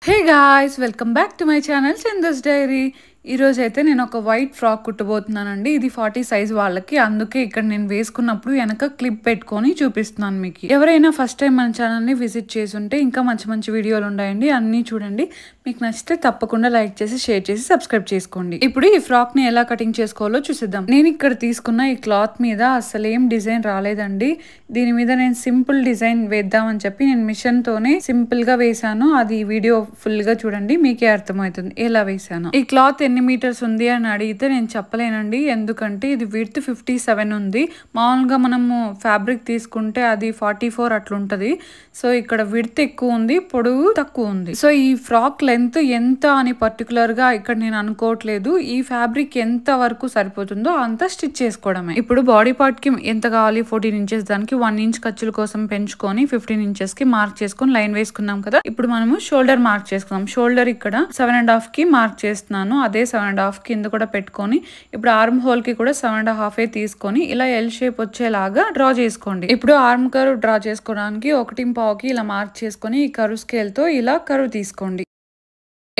Hey guys, welcome back to my channel Chinda's Diary. ఈ రోజు అయితే నేను ఒక వైట్ ఫ్రాక్ కుట్టబోతున్నానండి. ఇది 40 సైజ్ వాళ్ళకి. అందుకే ఇక్కడ నేను వేసుకున్నప్పుడు వెనక క్లిప్ పెట్టుకొని చూపిస్తున్నాను మీకు. ఎవరైనా ఫస్ట్ టైం మన ఛానల్ని విజిట్ చేసి ఉంటే ఇంకా మంచి మంచి వీడియోలు ఉన్నాయండి, అన్నీ చూడండి. మీకు నచ్చితే తప్పకుండా లైక్ చేసి షేర్ చేసి సబ్స్క్రైబ్ చేసుకోండి. ఇప్పుడు ఈ ఫ్రాక్ ని ఎలా కటింగ్ చేసుకోవాలో చూసిద్దాం. నేను ఇక్కడ తీసుకున్న ఈ క్లాత్ మీద అసలు ఏం డిజైన్ రాలేదండి. దీని మీద నేను సింపుల్ డిజైన్ వేద్దామని చెప్పి నేను మిషన్ తోనే సింపుల్ గా వేసాను. అది వీడియో ఫుల్ గా చూడండి, మీకే అర్థమవుతుంది ఎలా వేసాను. ఈ క్లాత్ ఎన్ని మీటర్స్ ఉంది అని అడిగితే నేను చెప్పలేనండి, ఎందుకంటే ఇది విడ్త్ 57 ఉంది. మామూలుగా మనము ఫ్యాబ్రిక్ తీసుకుంటే అది 44 అట్లుంటది. సో ఇక్కడ విడ్త్ ఎక్కువ ఉంది, పొడవు తక్కువ ఉంది. సో ఈ ఫ్రాక్ లెంత్ ఎంత అని పర్టికులర్ గా ఇక్కడ నేను అనుకోవట్లేదు. ఈ ఫ్యాబ్రిక్ ఎంత వరకు సరిపోతుందో అంత స్టిచ్ చేసుకోవడమే. ఇప్పుడు బాడీ పార్ట్ కి ఎంత కావాలి 14 ఇంచెస్, దానికి 1 ఇంచ్ ఖర్చుల కోసం పెంచుకొని 15 ఇంచెస్ కి మార్క్ చేసుకొని లైన్ వేసుకున్నాం కదా. ఇప్పుడు మనము షోల్డర్ మార్క్ చేసుకున్నాం. షోల్డర్ ఇక్కడ 7.5 కి మార్క్ చేస్తున్నాను. అదే 7.5 కింద కూడా పెట్టుకొని ఇప్పుడు ఆర్మ్ హోల్ కి కూడా 7.5 తీసుకొని ఇలా ఎల్ షేప్ వచ్చేలాగా డ్రా చేసుకోండి. ఇప్పుడు ఆర్మ్ కర్వ్ డ్రా చేసుకోవడానికి 1.5కి ఇలా మార్క్ చేసుకొని ఈ కర్వ్ స్కేల్ తో ఇలా కర్వ్ తీసుకోండి.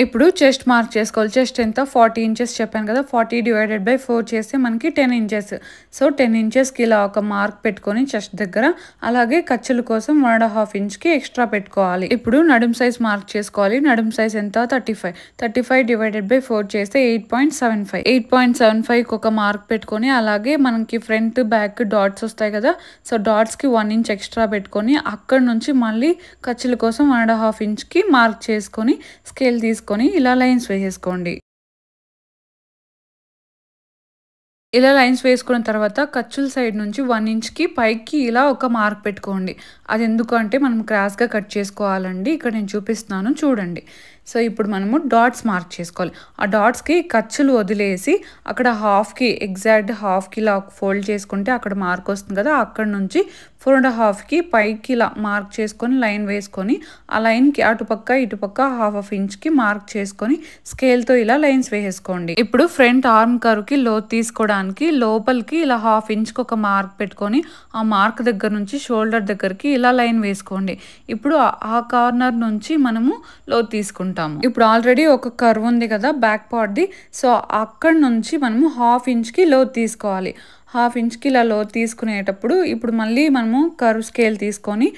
ఇప్పుడు చెస్ట్ మార్క్ చేసుకోవాలి. చెస్ట్ ఎంత 40 ఇంచెస్ చెప్పాను కదా, 40 డివైడెడ్ బై 4 చేస్తే మనకి 10 ఇంచెస్. సో 10 ఇంచెస్కి ఇలా ఒక మార్క్ పెట్టుకొని చెస్ట్ దగ్గర, అలాగే ఖర్చుల కోసం 1.5 ఇంచ్కి ఎక్స్ట్రా పెట్టుకోవాలి. ఇప్పుడు నడుం సైజ్ మార్క్ చేసుకోవాలి. నడుం సైజ్ ఎంత 35 డివైడెడ్ బై 4 చేస్తే 8.75కి ఒక మార్క్ పెట్టుకొని, అలాగే మనకి ఫ్రంట్ బ్యాక్ డాట్స్ వస్తాయి కదా, సో డాట్స్కి 1 ఇంచ్ ఎక్స్ట్రా పెట్టుకొని అక్కడ నుంచి మళ్ళీ ఖర్చుల కోసం 1.5 ఇంచ్కి మార్క్ చేసుకొని స్కేల్ తీసుకొని ఇలా లైన్స్ వేసేసుకోండి. ఇలా లైన్స్ వేసుకున్న తర్వాత ఖర్చుల సైడ్ నుంచి 1 ఇంచ్కి పైకి ఇలా ఒక మార్క్ పెట్టుకోండి. అది ఎందుకంటే మనం క్రాస్గా కట్ చేసుకోవాలండి. ఇక్కడ నేను చూపిస్తున్నాను చూడండి. సో ఇప్పుడు మనము డాట్స్ మార్క్ చేసుకోవాలి. ఆ డాట్స్కి ఖర్చులు వదిలేసి అక్కడ హాఫ్కి ఎగ్జాక్ట్ హాఫ్కి ఇలా ఫోల్డ్ చేసుకుంటే అక్కడ మార్క్ వస్తుంది కదా, అక్కడ నుంచి 4.5కి పైకి ఇలా మార్క్ చేసుకొని లైన్ వేసుకొని ఆ లైన్కి అటుపక్క ఇటుపక్క 1/2 ఇంచ్కి మార్క్ చేసుకొని స్కేల్తో ఇలా లైన్స్ వేసేసుకోండి. ఇప్పుడు ఫ్రంట్ ఆర్మ్ కర్వ్కి లోత్ తీసుకోవడానికి లోపలికి ఇలా 1/2 ఇంచ్కి ఒక మార్క్ పెట్టుకొని ఆ మార్క్ దగ్గర నుంచి షోల్డర్ దగ్గరికి ఇలా లైన్ వేసుకోండి. ఇప్పుడు ఆ కార్నర్ నుంచి మనము లోత్ తీసుకుంటాం. ఇప్పుడు ఆల్రెడీ ఒక కర్వ్ ఉంది కదా బ్యాక్ పార్ట్ది, సో అక్కడ నుంచి మనము 1/2 ఇంచ్కి లోత్ తీసుకోవాలి. 1/2 ఇంచ్కి ఇలా లోత్ తీసుకునేటప్పుడు ఇప్పుడు మళ్ళీ మనము కర్వ్ స్కేల్ తీసుకొని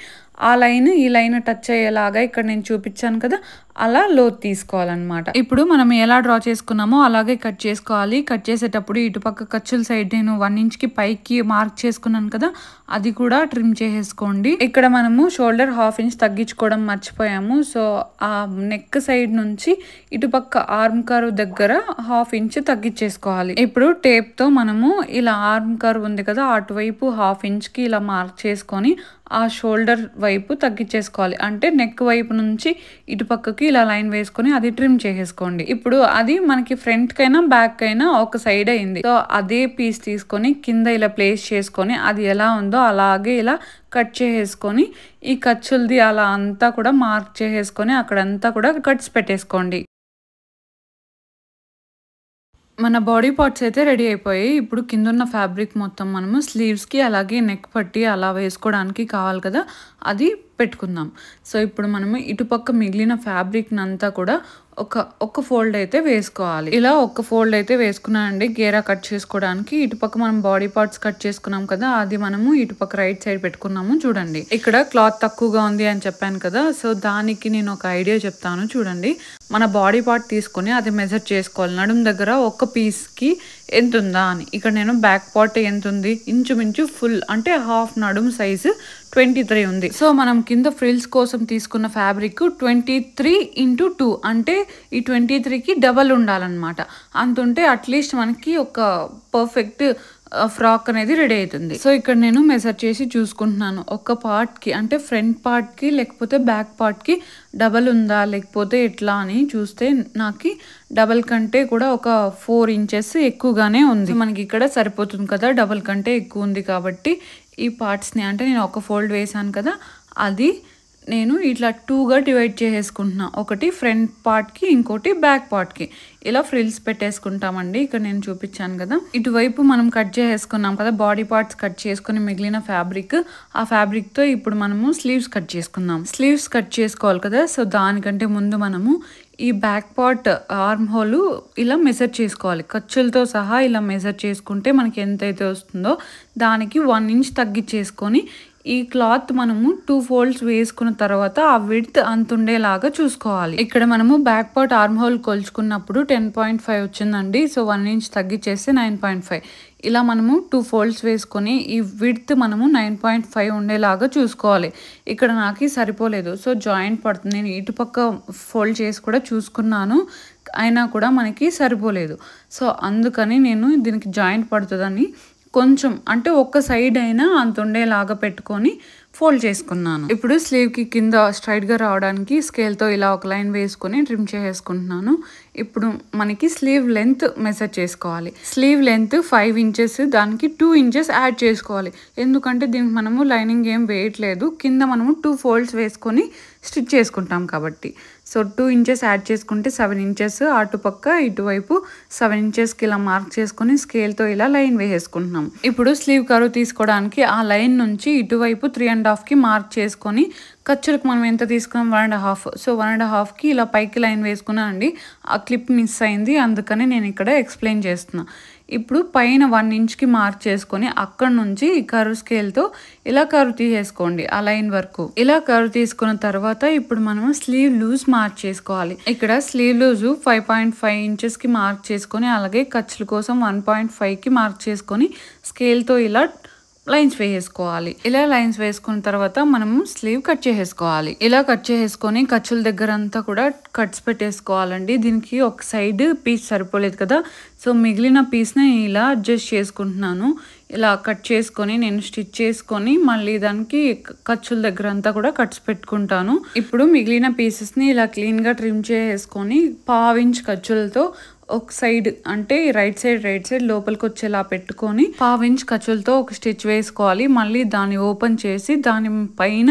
ఆ లైన్ ఈ లైన్ టచ్ అయ్యేలాగా ఇక్కడ నేను చూపించాను కదా, అలా లోత్ తీసుకోవాలన్నమాట. ఇప్పుడు మనం ఎలా డ్రా చేసుకున్నామో అలాగే కట్ చేసుకోవాలి. కట్ చేసేటప్పుడు ఇటుపక్క ఖర్చుల సైడ్ నేను 1 ఇంచ్కి పైకి మార్క్ చేసుకున్నాను కదా, అది కూడా ట్రిమ్ చేసేసుకోండి. ఇక్కడ మనము షోల్డర్ 1/2 ఇంచ్ తగ్గించుకోవడం మర్చిపోయాము. సో ఆ నెక్ సైడ్ నుంచి ఇటుపక్క ఆర్మ్ కర్వ్ దగ్గర 1/2 ఇంచ్ తగ్గించేసుకోవాలి. ఇప్పుడు టేప్తో మనము ఇలా ఆర్మ్ కర్వ్ ఉంది కదా, అటువైపు 1/2 ఇంచ్కి ఇలా మార్క్ చేసుకొని ఆ షోల్డర్ వైపు తగ్గించేసుకోవాలి. అంటే నెక్ వైపు నుంచి ఇటుపక్కకి ఇలా లైన్ వేసుకొని అది ట్రిమ్ చేసేసుకోండి. ఇప్పుడు అది మనకి ఫ్రంట్ కైనా బ్యాక్ కైనా ఒక సైడ్ అయింది. సో అదే పీస్ తీసుకొని కింద ఇలా ప్లేస్ చేసుకొని అది ఎలా ఉందో అలాగే ఇలా కట్ చేసేసుకొని ఈ ఖర్చులది అలా అంతా కూడా మార్క్ చేసేసుకొని అక్కడంతా కూడా కట్స్ పెట్టేసుకోండి. మన బాడీ పార్ట్స్ అయితే రెడీ అయిపోయాయి. ఇప్పుడు కింద ఉన్న ఫ్యాబ్రిక్ మొత్తం మనము స్లీవ్స్కి అలాగే నెక్ పట్టి అలా వేసుకోవడానికి కావాలి కదా, అది పెట్టుకుందాం. సో ఇప్పుడు మనము ఇటుపక్క మిగిలిన ఫ్యాబ్రిక్ని అంతా కూడా ఒక ఫోల్డ్ అయితే వేసుకోవాలి. ఇలా ఒక ఫోల్డ్ అయితే వేసుకున్నానండి గేరా కట్ చేసుకోవడానికి. ఇటుపక్క మనం బాడీ పార్ట్స్ కట్ చేసుకున్నాం కదా, అది మనము ఇటుపక్క రైట్ సైడ్ పెట్టుకున్నాము. చూడండి ఇక్కడ క్లాత్ తక్కువగా ఉంది అని చెప్పాను కదా, సో దానికి నేను ఒక ఐడియా చెప్తాను చూడండి. మన బాడీ పార్ట్ తీసుకొని అది మెజర్ చేసుకోవాలి. నడుం దగ్గర ఒక పీస్కి ఎంత ఉందా అని. ఇక్కడ నేను బ్యాక్ పార్ట్ ఎంత ఉంది, ఇంచుమించు ఫుల్ అంటే హాఫ్ నడుం సైజు 23 ఉంది. సో మనం కింద ఫ్రిల్స్ కోసం తీసుకున్న ఫ్యాబ్రిక్ 23x2 అంటే ఈ 23కి డబల్ ఉండాలన్నమాట. అంతుంటే అట్లీస్ట్ మనకి ఒక పర్ఫెక్ట్ ఫ్రాక్ అనేది రెడీ అవుతుంది. సో ఇక్కడ నేను మెజర్ చేసి చూసుకుంటున్నాను ఒక పార్ట్కి, అంటే ఫ్రంట్ పార్ట్కి లేకపోతే బ్యాక్ పార్ట్కి డబల్ ఉందా లేకపోతే ఎట్లా అని చూస్తే నాకు డబల్ కంటే కూడా ఒక 4 ఇంచెస్ ఎక్కువగానే ఉంది. మనకి ఇక్కడ సరిపోతుంది కదా, డబల్ కంటే ఎక్కువ ఉంది కాబట్టి ఈ పార్ట్స్ని అంటే నేను ఒక ఫోల్డ్ వేసాను కదా, అది నేను ఇట్లా 2గా డివైడ్ చేసేసుకుంటున్నా. ఒకటి ఫ్రంట్ పార్ట్‌కి, ఇంకోటి బ్యాక్ పార్ట్‌కి. ఇలా ఫ్రిల్స్ పెట్టేసుకుంటామండి. ఇక్కడ నేను చూపించాను కదా! ఇటువైపు మనం కట్ చేసేసుకున్నాం కదా! బాడీ పార్ట్స్ కట్ చేసుకొని మిగిలిన ఫ్యాబ్రిక్, ఆ ఫ్యాబ్రిక్‌తో ఇప్పుడు మనము స్లీవ్స్ కట్ చేసుకుందాం. స్లీవ్స్ కట్ చేసుకోవాలి కదా! సో, దానికంటే ముందు మనము ఈ బ్యాక్ పార్ట్ ఆర్మ్ హోల్ ఇలా మెజర్ చేసుకోవాలి. ఖర్చులతో సహా ఇలా మెజర్ చేసుకుంటే మనకి ఎంతైతే వస్తుందో దానికి 1 ఇంచ్ తగ్గించేసుకొని ఈ క్లాత్ మనము 2 ఫోల్డ్స్ వేసుకున్న తర్వాత ఆ విడ్త్ అంతుండేలాగా చూసుకోవాలి. ఇక్కడ మనము బ్యాక్ పార్ట్ ఆర్మ్ హోల్ కొలుచుకున్నప్పుడు 10.5 వచ్చిందండి. సో, 1 ఇంచ్ తగ్గించేస్తే 9.5. ఇలా మనము 2 ఫోల్డ్స్ వేసుకొని ఈ విడ్త్ మనము 9.5 ఉండేలాగా చూసుకోవాలి. ఇక్కడ నాకు సరిపోలేదు. సో, జాయింట్ పడుతుంది. నేను ఇటుపక్క ఫోల్డ్ చేసి కూడా చూసుకున్నాను. అయినా కూడా మనకి సరిపోలేదు. సో, అందుకని నేను దీనికి జాయింట్ పడుతుందని కొంచెం అంటే ఒక్క సైడ్ అయినా అంత ఉండేలాగా పెట్టుకొని ఫోల్డ్ చేసుకున్నాను. ఇప్పుడు స్లీవ్‌కి కింద స్ట్రైట్‌గా రావడానికి స్కేల్‌తో ఇలా ఒక లైన్ వేసుకొని ట్రిమ్ చేసేసుకుంటున్నాను. ఇప్పుడు మనకి స్లీవ్ లెంత్ మెజర్ చేసుకోవాలి. స్లీవ్ లెంత్ 5 ఇంచెస్, దానికి 2 ఇంచెస్ యాడ్ చేసుకోవాలి. ఎందుకంటే దీనికి మనము లైనింగ్ ఏం వేయట్లేదు. కింద మనము 2 ఫోల్డ్స్ వేసుకొని స్టిచ్ చేసుకుంటాం కాబట్టి. సో, 2 ఇంచెస్ యాడ్ చేసుకుంటే 7 ఇంచెస్, అటుపక్క ఇటువైపు 7 ఇంచెస్‌కి ఇలా మార్క్ చేసుకొని స్కేల్‌తో ఇలా లైన్ వేసేసుకుంటున్నాం. ఇప్పుడు స్లీవ్ కర్వ్ తీసుకోవడానికి ఆ లైన్ నుంచి ఇటువైపు 3.5కి మార్క్ చేసుకొని ఖర్చులకు మనం ఎంత తీసుకున్నాం 1.5. సో, 1.5కి ఇలా పైకి లైన్ వేసుకున్నానండి. ఆ క్లిప్ మిస్ అయింది. అందుకని నేను ఇక్కడ ఎక్స్ప్లెయిన్ చేస్తున్నా. ఇప్పుడు పైన 1 ఇంచ్‌కి మార్క్ చేసుకొని అక్కడ నుంచి ఈ కర్వ్ స్కేల్‌తో ఇలా కర్వ్ తీసేసుకోండి ఆ లైన్ వరకు. ఇలా కర్వ్ తీసుకున్న తర్వాత ఇప్పుడు మనము స్లీవ్ లూజ్ మార్క్ చేసుకోవాలి. ఇక్కడ స్లీవ్ లూజ్ 5.5 ఇంచెస్‌కి మార్క్ చేసుకొని అలాగే ఖర్చుల కోసం 1.5కి మార్క్ చేసుకొని స్కేల్‌తో ఇలా లైన్స్ వేసేసుకోవాలి. ఇలా లైన్స్ వేసుకున్న తర్వాత మనము స్లీవ్ కట్ చేసేసుకోవాలి. ఇలా కట్ చేసేసుకొని ఖర్చుల దగ్గర అంతా కూడా కట్స్ పెట్టేసుకోవాలండి. దీనికి ఒక సైడ్ పీస్ సరిపోలేదు కదా! సో, మిగిలిన పీస్‌ని ఇలా అడ్జస్ట్ చేసుకుంటున్నాను. ఇలా కట్ చేసుకొని నేను స్టిచ్ చేసుకొని మళ్ళీ దానికి ఖర్చుల దగ్గర అంతా కూడా కట్స్ పెట్టుకుంటాను. ఇప్పుడు మిగిలిన పీసెస్‌ని ఇలా క్లీన్‌గా ట్రిమ్ చేసేసుకొని 1/2 ఇంచ్ ఖర్చులతో ఒక సైడ్ అంటే రైట్ సైడ్ లోపలికి వచ్చేలా పెట్టుకొని 1/2 ఇంచ్ ఖర్చులతో ఒక స్టిచ్ వేసుకోవాలి. మళ్ళీ దాన్ని ఓపెన్ చేసి దాని పైన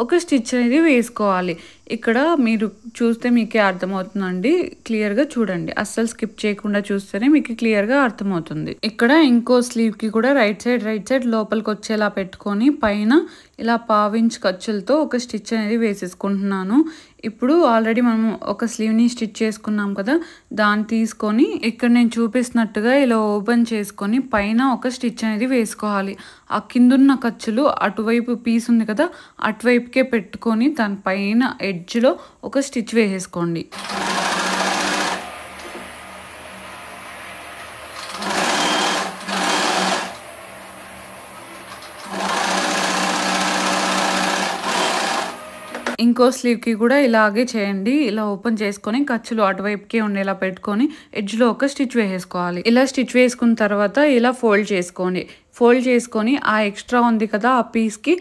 ఒక స్టిచ్ అనేది వేసుకోవాలి. ఇక్కడ మీరు చూస్తే మీకే అర్థమవుతుందండి. క్లియర్‌గా చూడండి. అస్సలు స్కిప్ చేయకుండా చూస్తేనే మీకు క్లియర్‌గా అర్థమవుతుంది. ఇక్కడ ఇంకో స్లీవ్‌కి కూడా రైట్ సైడ్ లోపలికి వచ్చేలా పెట్టుకొని పైన ఇలా 1/2 ఇంచ్ ఖర్చులతో ఒక స్టిచ్ అనేది వేసేసుకుంటున్నాను. ఇప్పుడు ఆల్రెడీ మనం ఒక స్లీవ్‌ని స్టిచ్ చేసుకున్నాం కదా! దాన్ని తీసుకొని ఇక్కడ నేను చూపిస్తున్నట్టుగా ఇలా ఓపెన్ చేసుకొని పైన ఒక స్టిచ్ అనేది వేసుకోవాలి. ఆ కిందున్న ఖర్చులు అటువైపు పీస్ ఉంది కదా! అటువైపుకే పెట్టుకొని దాని పైన ఎడ్జ్‌లో ఒక స్టిచ్ వేసేసుకోండి. ఇంకో స్లీవ్‌కి కూడా ఇలాగే చేయండి. ఇలా ఓపెన్ చేసుకొని ఖర్చులు అటువైపుకే ఉండేలా పెట్టుకొని ఎడ్జ్‌లో ఒక స్టిచ్ వేసేసుకోవాలి. ఇలా స్టిచ్ వేసుకున్న తర్వాత ఇలా ఫోల్డ్ చేసుకోండి. ఫోల్డ్ చేసుకొని ఆ ఎక్స్ట్రా ఉంది కదా! ఆ పీస్‌కి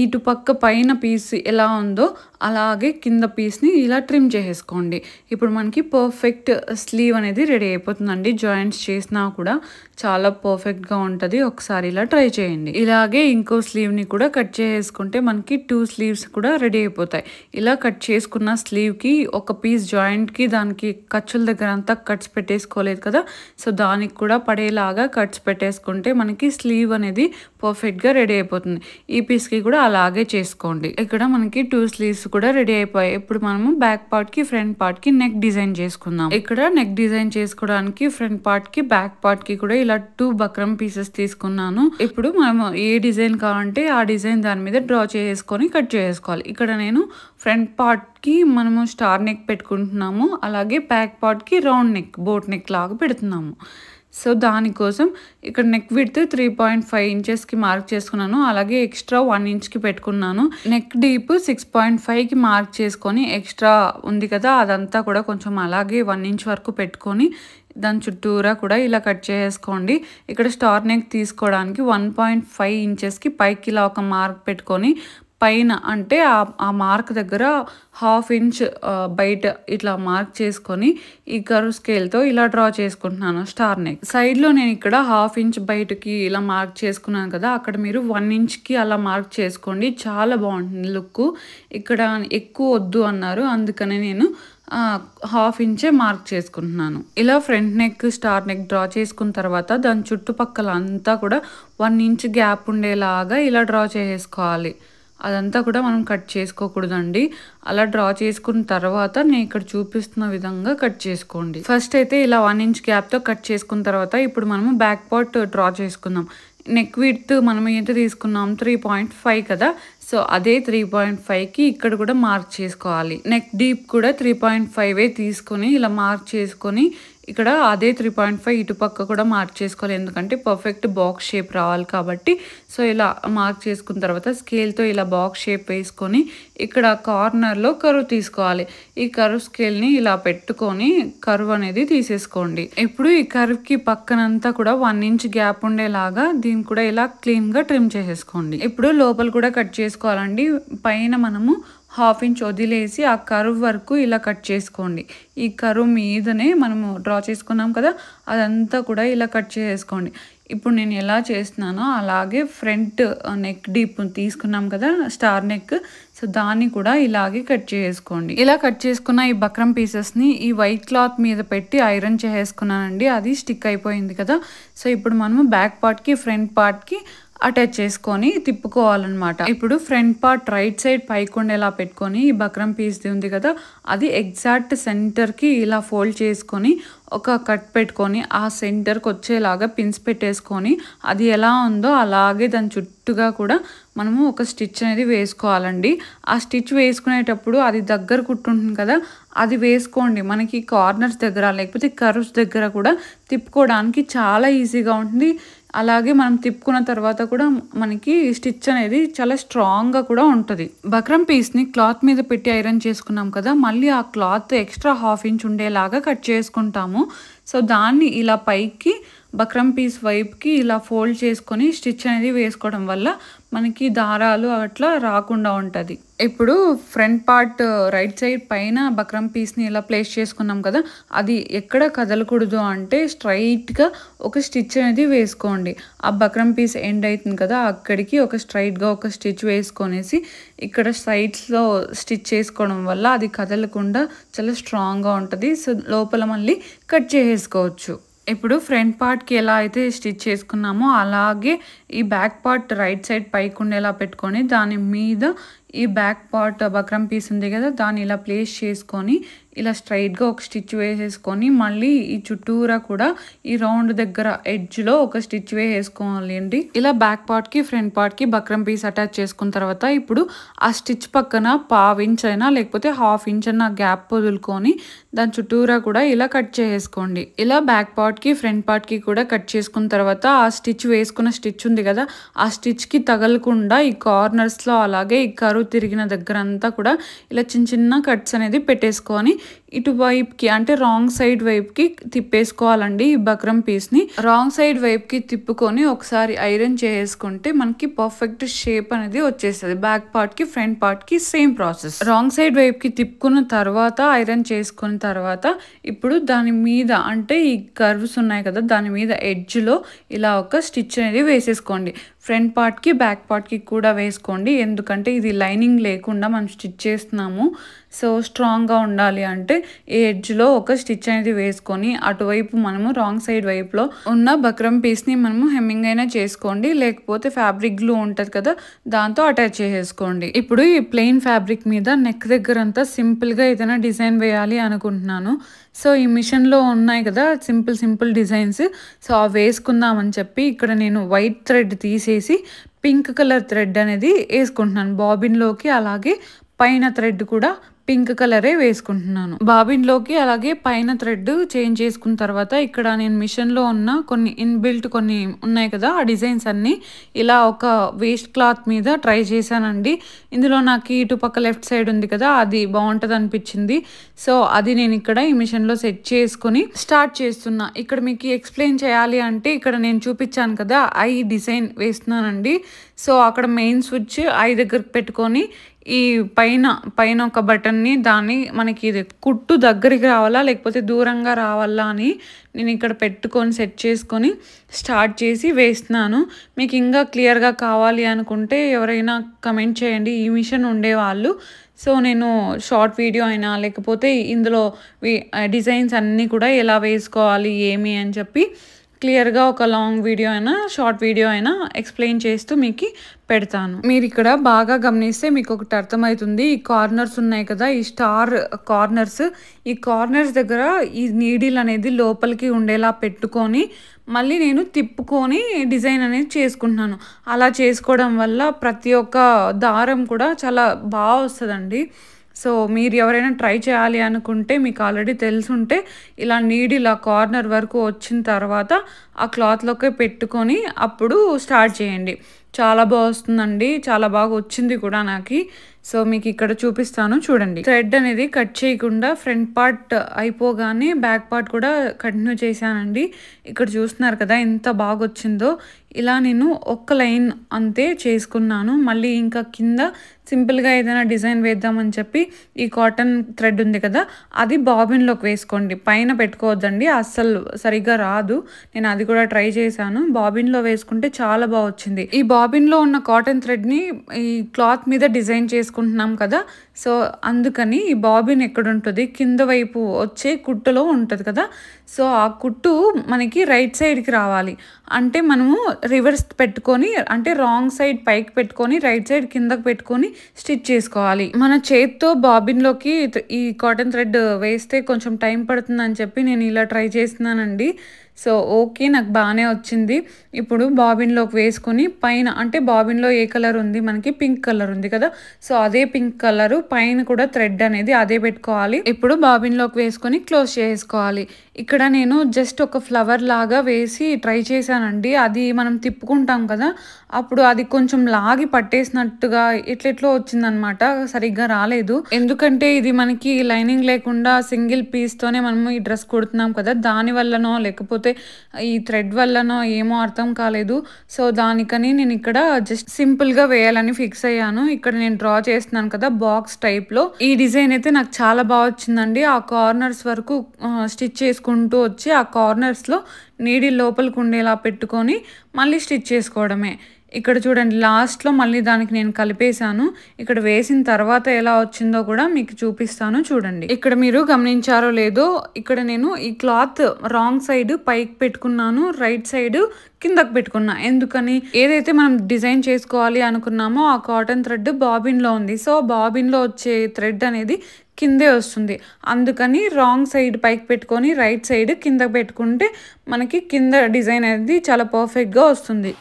ఇటుపక్క పైన పీస్ ఎలా ఉందో అలాగే కింద పీస్‌ని ఇలా ట్రిమ్ చేసేసుకోండి. ఇప్పుడు మనకి పర్ఫెక్ట్ స్లీవ్ అనేది రెడీ అయిపోతుందండి. జాయింట్స్ చేసినా కూడా చాలా పర్ఫెక్ట్‌గా ఉంటది. ఒకసారి ఇలా ట్రై చేయండి. ఇలాగే ఇంకో స్లీవ్‌ని కూడా కట్ చేసేసుకుంటే మనకి 2 స్లీవ్స్ కూడా రెడీ అయిపోతాయి. ఇలా కట్ చేసుకున్న స్లీవ్‌కి ఒక పీస్ జాయింట్‌కి దానికి ఖర్చుల దగ్గర అంతా కట్స్ పెట్టేసుకోలేదు కదా! సో, దానికి కూడా పడేలాగా కట్స్ పెట్టేసుకుంటే మనకి స్లీవ్ అనేది పర్ఫెక్ట్‌గా రెడీ అయిపోతుంది. ఈ పీస్‌కి కూడా అలాగే చేసుకోండి. ఇక్కడ మనకి 2 స్లీవ్స్ కూడా రెడీ అయిపోయాయి. ఇప్పుడు మనము బ్యాక్ పార్ట్‌కి, ఫ్రంట్ పార్ట్‌కి నెక్ డిజైన్ చేసుకుందాం. ఇక్కడ నెక్ డిజైన్ చేసుకోవడానికి ఫ్రంట్ పార్ట్‌కి, బ్యాక్ పార్ట్‌కి కూడా ఇలా 2 బక్రమ్ పీసెస్ తీసుకున్నాను. ఇప్పుడు మనము ఏ డిజైన్ కావాలంటే ఆ డిజైన్ దాని మీద డ్రా చేసుకొని కట్ చేసుకోవాలి. ఇక్కడ నేను ఫ్రంట్ పార్ట్‌కి మనము స్టార్ నెక్ పెట్టుకుంటున్నాము. అలాగే బ్యాక్ పార్ట్‌కి రౌండ్ నెక్, బోట్ నెక్ లాగా పెడుతున్నాము. సో, దానికోసం ఇక్కడ నెక్ విడ్త్ 3.5 ఇంచెస్‌కి మార్క్ చేసుకున్నాను. అలాగే ఎక్స్ట్రా 1 ఇంచ్‌కి పెట్టుకున్నాను. నెక్ డీప్ 6.5కి మార్క్ చేసుకొని ఎక్స్ట్రా ఉంది కదా! అదంతా కూడా కొంచెం అలాగే 1 ఇంచ్ వరకు పెట్టుకొని దాని చుట్టూరా కూడా ఇలా కట్ చేసేసుకోండి. ఇక్కడ స్టార్ నెక్ తీసుకోవడానికి 1.5 ఇంచెస్‌కి పైకి ఇలా ఒక మార్క్ పెట్టుకొని పైన అంటే ఆ మార్క్ దగ్గర 1/2 ఇంచ్ బయట ఇట్లా మార్క్ చేసుకొని ఈ కర్వ్ స్కేల్‌తో ఇలా డ్రా చేసుకుంటున్నాను స్టార్ నెక్. సైడ్‌లో నేను ఇక్కడ 1/2 ఇంచ్ బయటకి ఇలా మార్క్ చేసుకున్నాను కదా! అక్కడ మీరు 1 ఇంచ్‌కి అలా మార్క్ చేసుకోండి. చాలా బావుంటుంది లుక్కు. ఇక్కడ ఎక్కువ వద్దు అన్నారు. అందుకనే నేను 1/2 ఇంచే మార్క్ చేసుకుంటున్నాను. ఇలా front neck, star neck draw చేసుకున్న తర్వాత దాని చుట్టుపక్కల అంతా కూడా 1 ఇంచ్ గ్యాప్ ఉండేలాగా ఇలా డ్రా చేసేసుకోవాలి. అదంతా కూడా మనం కట్ చేసుకోకూడదండి. అలా డ్రా చేసుకున్న తర్వాత నేను ఇక్కడ చూపిస్తున్న విధంగా కట్ చేసుకోండి. ఫస్ట్ అయితే ఇలా 1 ఇంచ్ గ్యాప్‌తో కట్ చేసుకున్న తర్వాత ఇప్పుడు మనము బ్యాక్ పార్ట్ డ్రా చేసుకుందాం. నెక్ విడ్త్ మనం ఎంత తీసుకున్నాం 3.5 కదా! సో అదే 3.5కి ఇక్కడ కూడా మార్క్ చేసుకోవాలి. నెక్ డీప్ కూడా 3.5 తీసుకొని ఇలా మార్క్ చేసుకొని ఇక్కడ అదే 3.5 ఇటుపక్క కూడా మార్క్ చేసుకోవాలి. ఎందుకంటే పర్ఫెక్ట్ బాక్స్ షేప్ రావాలి కాబట్టి. సో ఇలా మార్క్ చేసుకున్న తర్వాత స్కేల్‌తో ఇలా బాక్స్ షేప్ వేసుకొని ఇక్కడ కార్నర్‌లో కర్వ్ తీసుకోవాలి. ఈ కర్వ్ స్కేల్‌ని ఇలా పెట్టుకొని కర్వ్ అనేది తీసేసుకోండి. ఇప్పుడు ఈ కర్వ్‌కి పక్కనంతా కూడా 1 ఇంచ్ గ్యాప్ ఉండేలాగా దీన్ని కూడా ఇలా క్లీన్‌గా ట్రిమ్ చేసేసుకోండి. ఇప్పుడు లోపల కూడా కట్ చేసుకోవాలండి. పైన మనము 1/2 ఇంచ్ వదిలేసి ఆ కర్వ్ వరకు ఇలా కట్ చేసుకోండి. ఈ కర్వ్ మీదనే మనము డ్రా చేసుకున్నాం కదా! అదంతా కూడా ఇలా కట్ చేసేసుకోండి. ఇప్పుడు నేను ఎలా చేస్తున్నానో అలాగే ఫ్రంట్ నెక్ డీప్ తీసుకున్నాం కదా స్టార్ నెక్. సో దాన్ని కూడా ఇలాగే కట్ చేసుకోండి. ఇలా కట్ చేసుకున్న ఈ బక్రం పీసెస్‌ని ఈ వైట్ క్లాత్ మీద పెట్టి ఐరన్ చేసేసుకున్నానండి. అది స్టిక్ అయిపోయింది కదా! సో ఇప్పుడు మనము బ్యాక్ పార్ట్‌కి, ఫ్రంట్ పార్ట్‌కి అటాచ్ చేసుకొని తిప్పుకోవాలన్నమాట. ఇప్పుడు ఫ్రంట్ పార్ట్ రైట్ సైడ్ పైకి ఉండేలా పెట్టుకొని ఈ బక్రం పీస్‌ది ఉంది కదా! అది ఎగ్జాక్ట్ సెంటర్‌కి ఇలా ఫోల్డ్ చేసుకొని ఒక కట్ పెట్టుకొని ఆ సెంటర్‌కి వచ్చేలాగా పిన్స్ పెట్టేసుకొని అది ఎలా ఉందో అలాగే దాని చుట్టూగా కూడా మనము ఒక స్టిచ్ అనేది వేసుకోవాలండి. ఆ స్టిచ్ వేసుకునేటప్పుడు అది దగ్గర కుట్టుంటుంది కదా! అది వేసుకోండి. మనకి కార్నర్స్ దగ్గర లేకపోతే కర్వ్స్ దగ్గర కూడా తిప్పుకోవడానికి చాలా ఈజీగా ఉంటుంది. అలాగే మనం తిప్పుకున్న తర్వాత కూడా మనకి స్టిచ్ అనేది చాలా స్ట్రాంగ్‌గా కూడా ఉంటది. బక్రం పీస్‌ని క్లాత్ మీద పెట్టి ఐరన్ చేసుకున్నాం కదా! మళ్ళీ ఆ క్లాత్ ఎక్స్ట్రా 1/2 ఇంచ్ ఉండేలాగా కట్ చేసుకుంటాము. సో దాన్ని ఇలా పైకి బక్రం పీస్ వైపుకి ఇలా ఫోల్డ్ చేసుకొని స్టిచ్ అనేది వేసుకోవడం వల్ల మనకి దారాలు అట్లా రాకుండా ఉంటది. ఇప్పుడు ఫ్రంట్ పార్ట్ రైట్ సైడ్ పైన బక్రం పీస్‌ని ఇలా ప్లేస్ చేసుకున్నాం కదా! అది ఎక్కడ కదలకూడదు అంటే స్ట్రైట్‌గా ఒక స్టిచ్ అనేది వేసుకోండి. ఆ బక్రం పీస్ ఎండ్ అవుతుంది కదా! అక్కడికి ఒక స్ట్రైట్‌గా ఒక స్టిచ్ వేసుకొనేసి ఇక్కడ సైడ్స్‌లో స్టిచ్ చేసుకోవడం వల్ల అది కదలకుండా చాలా స్ట్రాంగ్‌గా ఉంటది. సో లోపల మళ్ళీ కట్ చేసేసుకోవచ్చు. ఇప్పుడు ఫ్రంట్ పార్ట్‌కి ఎలా అయితే స్టిచ్ చేసుకున్నామో అలాగే ఈ బ్యాక్ పార్ట్ రైట్ సైడ్ పైకి ఉండేలా పెట్టుకొని దాని మీద ఈ బ్యాక్ పార్ట్ బక్రం పీస్ ఉంది కదా! దాన్ని ఇలా ప్లేస్ చేసుకొని ఇలా స్ట్రైట్‌గా ఒక స్టిచ్ వేసేసుకొని మళ్ళీ ఈ చుట్టూరా కూడా ఈ రౌండ్ దగ్గర ఎడ్జ్‌లో ఒక స్టిచ్ వేసేసుకోవాలండి. ఇలా బ్యాక్ పార్ట్‌కి, ఫ్రంట్ పార్ట్‌కి బక్రం పీస్ అటాచ్ చేసుకున్న తర్వాత ఇప్పుడు ఆ స్టిచ్ పక్కన 1/2 ఇంచ్ అయినా లేకపోతే 1/2 ఇంచ్ అన్న గ్యాప్ వదులుకొని దాని చుట్టూరా కూడా ఇలా కట్ చేసేసుకోండి. ఇలా బ్యాక్ పార్ట్‌కి, ఫ్రంట్ పార్ట్‌కి కూడా కట్ చేసుకున్న తర్వాత ఆ స్టిచ్ వేసుకున్న స్టిచ్ ఉంది కదా! ఆ స్టిచ్‌కి తగలకుండా ఈ కార్నర్స్‌లో అలాగే ఈ కర్వ్ తిరిగిన దగ్గరంతా కూడా ఇలా చిన్న చిన్న కట్స్ అనేది పెట్టేసుకొని ఇటువైపుకి అంటే రాంగ్ సైడ్ వైపుకి తిప్పేసుకోవాలండి. ఈ బక్రం పీస్‌ని రాంగ్ సైడ్ వైపుకి తిప్పుకొని ఒకసారి ఐరన్ చేసుకుంటే మనకి పర్ఫెక్ట్ షేప్ అనేది వచ్చేస్తుంది. బ్యాక్ పార్ట్‌కి, ఫ్రంట్ పార్ట్‌కి సేమ్ ప్రాసెస్. రాంగ్ సైడ్ వైపుకి తిప్పుకున్న తర్వాత ఐరన్ చేసుకున్న తర్వాత ఇప్పుడు దాని మీద అంటే ఈ కర్వ్స్ ఉన్నాయి కదా! దాని మీద ఎడ్జ్‌లో ఇలా ఒక స్టిచ్ అనేది వేసేసుకోండి. ఫ్రంట్ పార్ట్‌కి, బ్యాక్ పార్ట్‌కి కూడా వేసుకోండి. ఎందుకంటే ఇది లైనింగ్ లేకుండా మనం స్టిచ్ చేస్తున్నాము. సో స్ట్రాంగ్‌గా ఉండాలి అంటే ఈ ఎడ్జ్‌లో ఒక స్టిచ్ అనేది వేసుకొని అటువైపు మనము రాంగ్ సైడ్ వైపులో ఉన్న బక్రం పీస్‌ని మనము హెమ్మింగ్ అయినా చేసుకోండి. లేకపోతే ఫ్యాబ్రిక్ గ్లూ ఉంటది కదా! దాంతో అటాచ్ చేసేసుకోండి. ఇప్పుడు ఈ ప్లెయిన్ ఫ్యాబ్రిక్ మీద నెక్ దగ్గరంతా సింపుల్‌గా ఏదైనా డిజైన్ వేయాలి అనుకుంటున్నాను. సో ఈ మిషన్‌లో ఉన్నాయి కదా! Simple designs. సో అవి వేసుకుందామని చెప్పి ఇక్కడ నేను వైట్ థ్రెడ్ తీసేసి పింక్ కలర్ థ్రెడ్ అనేది వేసుకుంటున్నాను బాబిన్‌లోకి. అలాగే పైన థ్రెడ్ కూడా పింక్ కలరే వేసుకుంటున్నాను. బాబిన్‌లోకి అలాగే పైన థ్రెడ్ చేంజ్ చేసుకున్న తర్వాత ఇక్కడ నేను మిషన్‌లో ఉన్న కొన్ని ఇన్‌బిల్ట్ కొన్ని ఉన్నాయి కదా! ఆ డిజైన్స్ అన్నీ ఇలా ఒక వేస్ట్ క్లాత్ మీద ట్రై చేశానండి. ఇందులో నాకు ఇటు పక్క లెఫ్ట్ సైడ్ ఉంది కదా! అది బావుంటదనిపించింది. సో, అది నేను ఇక్కడ ఈ మిషన్‌లో సెట్ చేసుకొని స్టార్ట్ చేస్తున్నా. ఇక్కడ మీకు ఎక్స్‌ప్లెయిన్ చేయాలి అంటే ఇక్కడ నేను చూపించాను కదా! ఐ డిజైన్ వేస్తున్నానండి. సో, అక్కడ మెయిన్ స్విచ్ ఐ దగ్గరకు పెట్టుకొని ఈ పైన ఒక బటన్‌ని దాన్ని మనకి ఇది కుట్టు దగ్గరికి రావాలా? లేకపోతే దూరంగా రావాలా? అని నేను ఇక్కడ పెట్టుకొని సెట్ చేసుకొని స్టార్ట్ చేసి వేస్తున్నాను. మీకు ఇంకా క్లియర్‌గా కావాలి అనుకుంటే ఎవరైనా కమెంట్ చేయండి. ఈ మిషన్ ఉండేవాళ్ళు. సో, నేను షార్ట్ వీడియో అయినా లేకపోతే ఇందులో డిజైన్స్ అన్నీ కూడా ఎలా వేసుకోవాలి ఏమి అని చెప్పి క్లియర్‌గా ఒక లాంగ్ వీడియో అయినా, షార్ట్ వీడియో అయినా ఎక్స్‌ప్లెయిన్ చేస్తూ మీకి పెడతాను. మీరిక్కడ బాగా గమనిస్తే మీకొకటి అర్థమవుతుంది. ఈ కార్నర్స్ ఉన్నాయి కదా! ఈ స్టార్ కార్నర్స్, ఈ కార్నర్స్ దగ్గర ఈ నీడిల్ అనేది లోపలికి ఉండేలా పెట్టుకొని, మళ్ళీ నేను తిప్పుకొని డిజైన్ అనేది చేసుకుంటున్నాను. అలా చేసుకోవడం వల్ల ప్రతి ఒక్క దారం కూడా చాలా వస్తదండి. సో, మీరు ఎవరైనా ట్రై చేయాలి అనుకుంటే మీకు ఆల్రెడీ తెలిసుంటే ఇలా నీడిల్ ఆ కార్నర్ వరకు వచ్చిన తర్వాత ఆ క్లాత్‌లోకే పెట్టుకొని అప్పుడు స్టార్ట్ చేయండి. చాలా వస్తుందండి. చాలా బాగా వచ్చింది కూడా నాకి. సో, మీకు ఇక్కడ చూపిస్తాను చూడండి. థ్రెడ్ అనేది కట్ చేయకుండా ఫ్రంట్ పార్ట్ అయిపోగానే బ్యాక్ పార్ట్ కూడా కంటిన్యూ చేశానండి. ఇక్కడ చూస్తున్నారు కదా! ఎంత బాగొచ్చిందో. ఇలా నేను ఒక్క లైన్ అంతే చేసుకున్నాను. మళ్ళీ ఇంకా కింద సింపుల్‌గా ఏదైనా డిజైన్ వేద్దామని చెప్పి ఈ కాటన్ థ్రెడ్ ఉంది కదా! అది బాబిన్‌లోకి వేసుకోండి. పైన పెట్టుకోవద్దండి. అస్సలు సరిగ్గా రాదు. నేను అది కూడా ట్రై చేశాను. బాబిన్‌లో వేసుకుంటే చాలా వచ్చింది. ఈ బాబిన్‌లో ఉన్న కాటన్ థ్రెడ్‌ని ఈ క్లాత్ మీద డిజైన్ చేసుకుంటున్నాం కదా! సో, అందుకని ఈ బాబిన్ ఎక్కడుంటది? కింద వైపు వచ్చే కుట్టులో ఉంటది కదా! సో, ఆ కుట్టు మనకి రైట్ సైడ్‌కి రావాలి. అంటే మనము రివర్స్ పెట్టుకొని అంటే రాంగ్ సైడ్ పైకి పెట్టుకొని రైట్ సైడ్ కిందకి పెట్టుకొని స్టిచ్ చేసుకోవాలి. మన చేత్తో బాబిన్‌లోకి ఈ కాటన్ థ్రెడ్ వేస్తే కొంచెం టైం పడుతుందని చెప్పి నేను ఇలా ట్రై చేస్తున్నానండి. So, okay. నాకు బానే వచ్చింది. ఇప్పుడు బాబిన్‌లోకి వేసుకొని పైన అంటే బాబిన్‌లో ఏ కలర్ ఉంది? మనకి పింక్ కలర్ ఉంది కదా! సో, అదే పింక్ కలరు పైన కూడా థ్రెడ్ అనేది అదే పెట్టుకోవాలి. ఇప్పుడు బాబిన్‌లోకి వేసుకొని క్లోజ్ చేసుకోవాలి. ఇక్కడ నేను జస్ట్ ఒక ఫ్లవర్ లాగా వేసి ట్రై చేశానండి. అది మనం తిప్పుకుంటాం కదా! అప్పుడు అది కొంచెం లాగి పట్టేసినట్టుగా ఎట్లెట్లో వచ్చిందనమాట. సరిగ్గా రాలేదు. ఎందుకంటే ఇది మనకి లైనింగ్ లేకుండా సింగిల్ పీస్‌తోనే మనము ఈ డ్రెస్ కుడుతున్నాం కదా! దాని వల్లనో లేకపోతే ఈ థ్రెడ్ వల్లనో ఏమో అర్థం కాలేదు. సో, దానికని నేను ఇక్కడ జస్ట్ సింపుల్‌గా వేయాలని ఫిక్స్ అయ్యాను. ఇక్కడ నేను డ్రా చేస్తున్నాను కదా! బాక్స్ టైప్‌లో. ఈ డిజైన్ అయితే నాకు చాలా వచ్చిందండి. ఆ కార్నర్స్ వరకు స్టిచ్ చేసుకుంటూ వచ్చి ఆ కార్నర్స్‌లో నీడిల్ లోపలికి ఉండేలా పెట్టుకొని మళ్ళీ స్టిచ్ చేసుకోవడమే. ఇక్కడ చూడండి లాస్ట్‌లో మళ్ళీ దానికి నేను కలిపేశాను. ఇక్కడ వేసిన తర్వాత ఎలా వచ్చిందో కూడా మీకు చూపిస్తాను చూడండి. ఇక్కడ మీరు గమనించారో లేదో ఇక్కడ నేను ఈ క్లాత్ రాంగ్ సైడ్ పైకి పెట్టుకున్నాను. రైట్ సైడ్ కిందకి పెట్టుకున్నా. ఎందుకని? ఏదైతే మనం డిజైన్ చేసుకోవాలి అనుకున్నామో ఆ కాటన్ థ్రెడ్ బాబిన్‌లో ఉంది. సో, బాబిన్‌లో వచ్చే థ్రెడ్ అనేది కిందే వస్తుంది. అందుకని రాంగ్ సైడ్ పైకి పెట్టుకొని రైట్ సైడ్ కిందకి పెట్టుకుంటే మనకి కింద డిజైన్ అనేది చాలా పర్ఫెక్ట్‌గా వస్తుంది.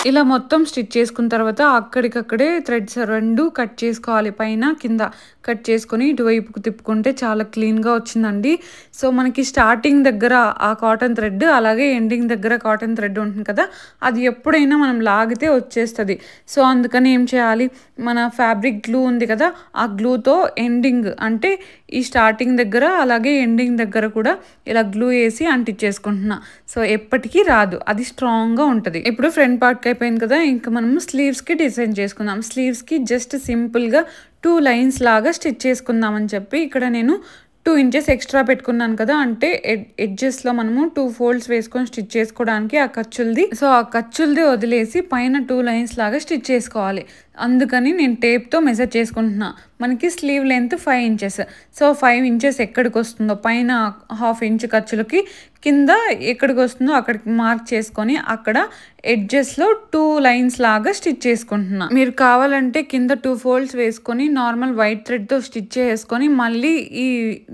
ఇలా మొత్తం స్టిచ్ చేసుకున్న తర్వాత అక్కడికక్కడే థ్రెడ్స్ 2 కట్ చేసుకోవాలి. పైన, కింద కట్ చేసుకొని ఇటువైపుకు తిప్పుకుంటే చాలా క్లీన్‌గా వచ్చిందండి. సో, మనకి స్టార్టింగ్ దగ్గర ఆ కాటన్ థ్రెడ్ అలాగే ఎండింగ్ దగ్గర కాటన్ థ్రెడ్ ఉంటుంది కదా! అది ఎప్పుడైనా మనం లాగితే వచ్చేస్తది. సో, అందుకని ఏం చేయాలి? మన ఫ్యాబ్రిక్ గ్లూ ఉంది కదా! ఆ గ్లూతో ఎండింగ్ అంటే ఈ స్టార్టింగ్ దగ్గర అలాగే ఎండింగ్ దగ్గర కూడా ఇలా గ్లూ వేసి అంటించేసుకుంటున్నా. సో, ఎప్పటికీ రాదు. అది స్ట్రాంగ్‌గా ఉంటది. ఇప్పుడు ఫ్రంట్ పార్ట్‌కి అయిపోయింది కదా! ఇంకా మనము స్లీవ్స్‌కి డిజైన్ చేసుకుందాం. స్లీవ్స్‌కి జస్ట్ సింపుల్‌గా 2 లైన్స్ లాగా స్టిచ్ చేసుకుందామని చెప్పి ఇక్కడ నేను 2 ఇంచెస్ ఎక్స్ట్రా పెట్టుకున్నాను కదా! అంటే ఎడ్జెస్‌లో మనము 2 ఫోల్డ్స్ వేసుకొని స్టిచ్ చేసుకోవడానికి ఆ ఖర్చులది. సో, ఆ ఖర్చులది వదిలేసి పైన 2 లైన్స్ లాగా స్టిచ్ చేసుకోవాలి. అందుకని నేను టేప్‌తో మెజర్ చేసుకుంటున్నా. మనకి sleeve length 5 inches. So, 5 inches ఎక్కడికి వస్తుందో పైన 1/2 ఇంచ్ ఖర్చులకి కింద ఎక్కడికి వస్తుందో అక్కడికి మార్క్ చేసుకొని అక్కడ ఎడ్జెస్లో 2 లైన్స్ లాగా స్టిచ్ చేసుకుంటున్నా. మీరు కావాలంటే కింద 2 ఫోల్డ్స్ వేసుకొని నార్మల్ వైట్ థ్రెడ్తో స్టిచ్ చేసుకొని మళ్ళీ ఈ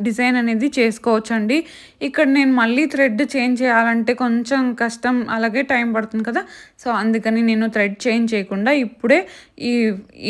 డిజైన్ అనేది చేసుకోవచ్చండి. ఇక్కడ నేను మళ్ళీ థ్రెడ్ చేంజ్ చేయాలంటే కొంచెం కష్టం, అలాగే టైం పడుతుంది కదా. సో అందుకని నేను థ్రెడ్ చేంజ్ చేయకుండా ఇప్పుడే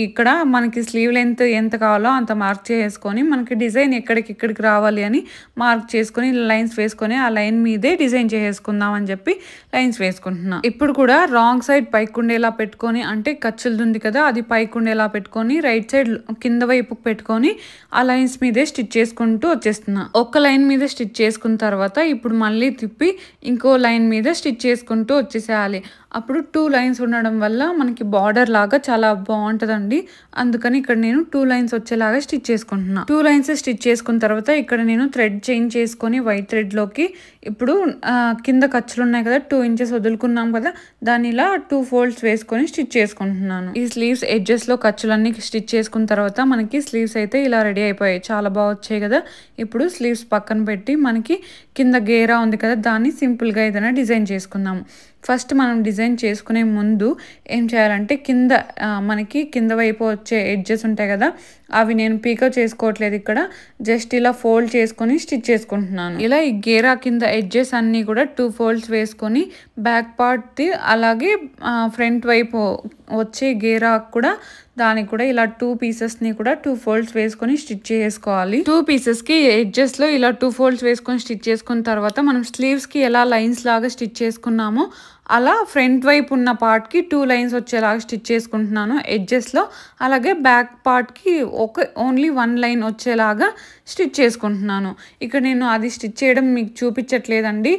ఇక్కడ మనకి స్లీవ్ లెంత్ ఎంత కావాలో అంత మార్క్ చేసుకొని మనకి డిజైన్ ఎక్కడికి రావాలి అని మార్క్ చేసుకొని లైన్స్ వేసుకొని ఆ లైన్ మీదే డిజైన్ చేసుకుందాం అని చెప్పి లైన్స్ వేసుకుంటున్నా. ఇప్పుడు కూడా రాంగ్ సైడ్ పైకి ఉండేలా పెట్టుకొని, అంటే ఖర్చులు ఉంది కదా అది పైకి ఉండేలా పెట్టుకొని రైట్ సైడ్ కింద వైపుకి పెట్టుకొని ఆ లైన్స్ మీదే స్టిచ్ చేసుకుంటూ వచ్చేస్తున్నా. ఒక లైన్ మీద స్టిచ్ చేసుకున్న తర్వాత ఇప్పుడు మళ్ళీ తిప్పి ఇంకో లైన్ మీద స్టిచ్ చేసుకుంటూ వచ్చేసేయాలి. అప్పుడు 2 లైన్స్ ఉండడం వల్ల మనకి బార్డర్ లాగా చాలా బాగుంటుందండి. అందుకని ఇక్కడ నేను 2 లైన్స్ వచ్చేలాగా స్టిచ్ చేసుకుంటున్నా. 2 లైన్స్ స్టిచ్ చేసుకున్న తర్వాత ఇక్కడ నేను థ్రెడ్ చేంజ్ చేసుకొని వైట్ థ్రెడ్లోకి ఇప్పుడు కింద ఖర్చులు ఉన్నాయి కదా 2 ఇంచెస్ వదులుకున్నాం కదా, దాన్ని ఇలా 2 ఫోల్డ్స్ వేసుకొని స్టిచ్ చేసుకుంటున్నాను. ఈ స్లీవ్స్ ఎడ్జెస్లో ఖర్చులన్నీ స్టిచ్ చేసుకున్న తర్వాత మనకి స్లీవ్స్ అయితే ఇలా రెడీ అయిపోయాయి. చాలా బాగా వచ్చాయి కదా. ఇప్పుడు స్లీవ్స్ పక్కన పెట్టి మనకి కింద గేరా ఉంది కదా దాన్ని సింపుల్గా ఏదైనా డిజైన్ చేసుకుందాము. ఫస్ట్ మనం డిజైన్ చేసుకునే ముందు ఏం చేయాలంటే మనకి కింద వైపు వచ్చే ఎడ్జెస్ ఉంటాయి కదా అవి నేను పీకో చేసుకోవట్లేదు, ఇక్కడ జస్ట్ ఇలా ఫోల్డ్ చేసుకొని స్టిచ్ చేసుకుంటున్నాను. ఇలా ఈ గేరా కింద ఎడ్జెస్ అన్నీ కూడా 2 ఫోల్డ్స్ వేసుకొని బ్యాక్ పార్ట్ది అలాగే ఫ్రంట్ వైపు వచ్చే గేరా కూడా దానికి కూడా ఇలా 2 పీసెస్ని కూడా 2 ఫోల్డ్స్ వేసుకొని స్టిచ్ చేసుకోవాలి. 2 పీసెస్కి ఎడ్జెస్లో ఇలా 2 ఫోల్డ్స్ వేసుకొని స్టిచ్ చేసుకున్న తర్వాత మనం స్లీవ్స్కి ఎలా లైన్స్ లాగా స్టిచ్ చేసుకున్నామో అలా ఫ్రంట్ వైపు ఉన్న పార్ట్కి 2 లైన్స్ వచ్చేలాగా స్టిచ్ చేసుకుంటున్నాను ఎడ్జెస్లో. అలాగే బ్యాక్ పార్ట్కి ఓన్లీ 1 లైన్ వచ్చేలాగా స్టిచ్ చేసుకుంటున్నాను. ఇక్కడ నేను అది స్టిచ్ చేయడం మీకు చూపించట్లేదండి,